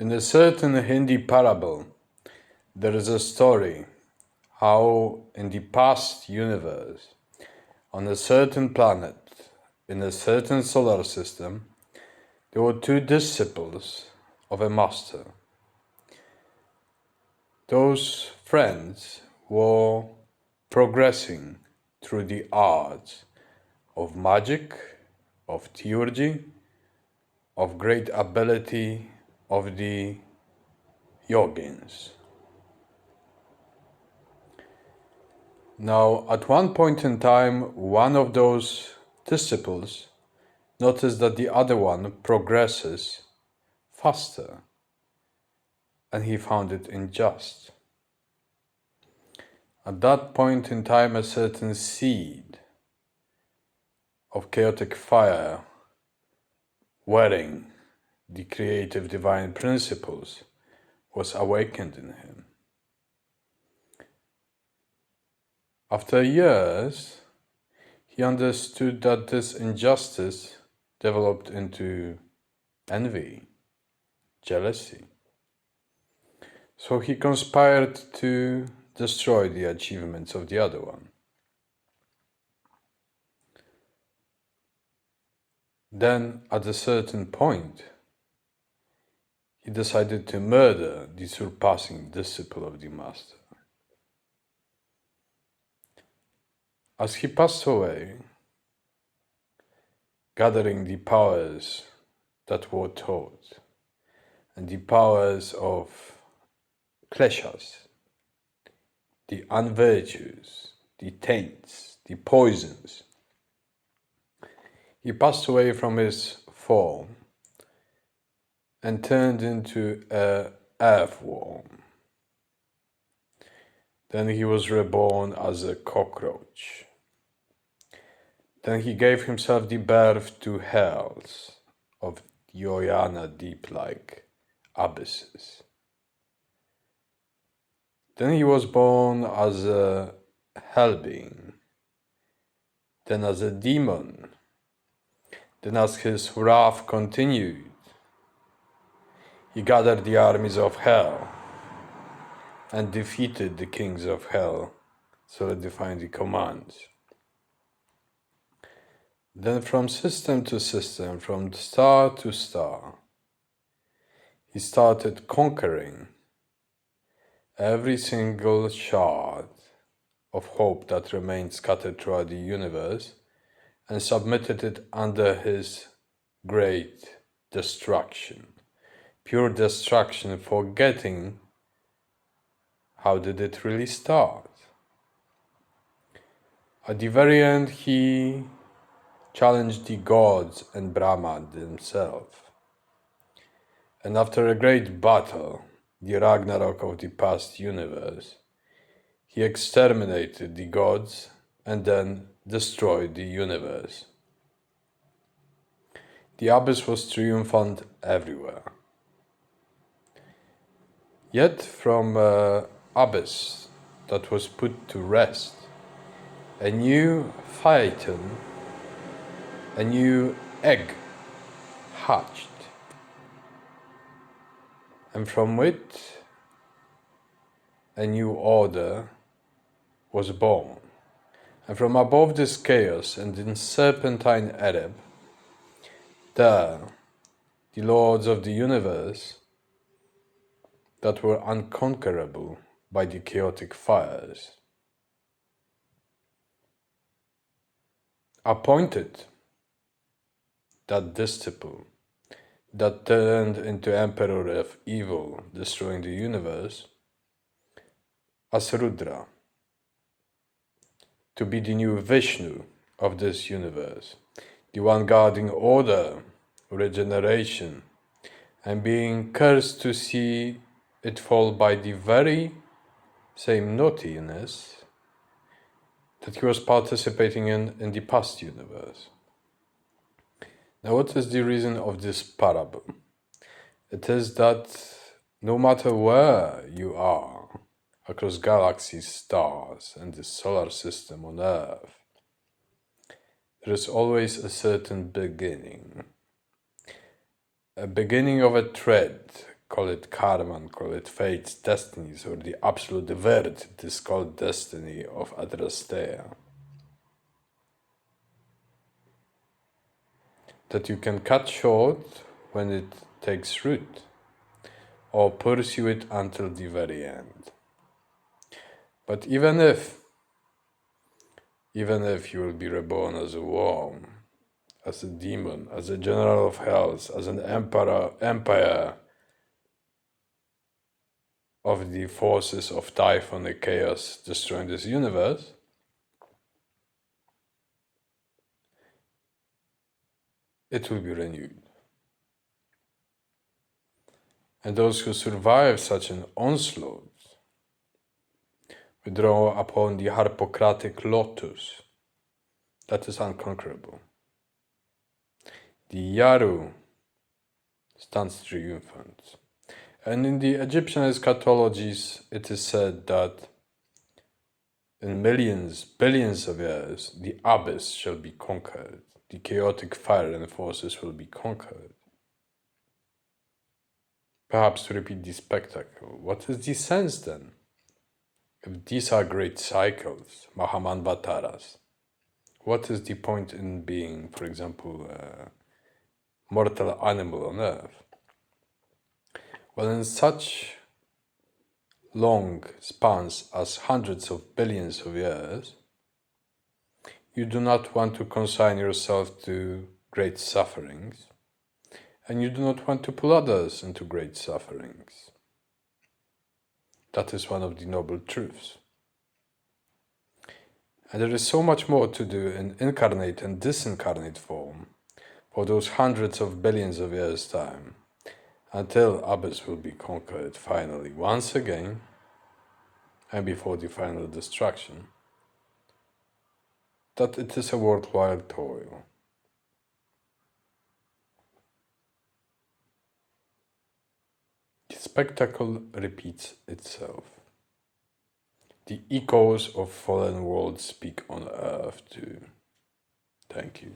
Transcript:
In a certain Hindi parable, there is a story how in the past universe, on a certain planet, in a certain solar system, there were two disciples of a master. Those friends were progressing through the arts of magic, of theurgy, of great ability of the yogins. Now, at one point in time, one of those disciples noticed that the other one progresses faster, and he found it unjust. At that point in time, a certain seed of chaotic fire, wearing the creative divine principles, was awakened in him. After years, he understood that this injustice developed into envy, jealousy. So he conspired to destroy the achievements of the other one. Then, at a certain point, he decided to murder the surpassing disciple of the master. As he passed away, gathering the powers that were taught and the powers of kleshas, the unvirtues, the taints, the poisons, he passed away from his form and turned into an earthworm. Then he was reborn as a cockroach. Then he gave himself the birth to hells of Yoyana deep-like abysses. Then he was born as a hell being, then as a demon. Then as his wrath continued, he gathered the armies of hell and defeated the kings of hell, solidifying the commands. Then from system to system, from star to star, he started conquering every single shard of hope that remained scattered throughout the universe and submitted it under his great destruction. Pure destruction, forgetting how did it really start. At the very end, he challenged the gods and Brahma himself. And after a great battle, the Ragnarok of the past universe, he exterminated the gods and then destroyed the universe. The abyss was triumphant everywhere. Yet from abyss that was put to rest, a new phaeton, a new egg hatched, and from it a new order was born. And from above this chaos and in serpentine Arab, there the lords of the universe that were unconquerable by the chaotic fires appointed that disciple that turned into emperor of evil, destroying the universe, as Rudra, to be the new Vishnu of this universe, the one guarding order, regeneration, and being cursed to see it fall by the very same naughtiness that he was participating in the past universe. Now, what is the reason of this parable? It is that no matter where you are, across galaxies, stars, and the solar system on Earth, there is always a certain beginning. A beginning of a thread call it karma, call it fates, destinies, or the absolute word, it is called destiny of Adrasteya. That you can cut short when it takes root, or pursue it until the very end. But even if you will be reborn as a worm, as a demon, as a general of hells, as an empire of the forces of typhonic chaos destroying this universe, it will be renewed. And those who survive such an onslaught will draw upon the Hippocratic lotus that is unconquerable. The Yaru stands triumphant. And in the Egyptian eschatologies, it is said that in millions, billions of years, the abyss shall be conquered. The chaotic fire and forces will be conquered. Perhaps to repeat the spectacle, what is the sense then? If these are great cycles, Mahamanvataras, what is the point in being, for example, a mortal animal on Earth? Well, in such long spans as hundreds of billions of years, you do not want to consign yourself to great sufferings, and you do not want to pull others into great sufferings. That is one of the noble truths. And there is so much more to do in incarnate and disincarnate form for those hundreds of billions of years' time, until Abyss will be conquered finally once again, and before the final destruction, that it is a worthwhile toil. The spectacle repeats itself. The echoes of fallen worlds speak on Earth too. Thank you.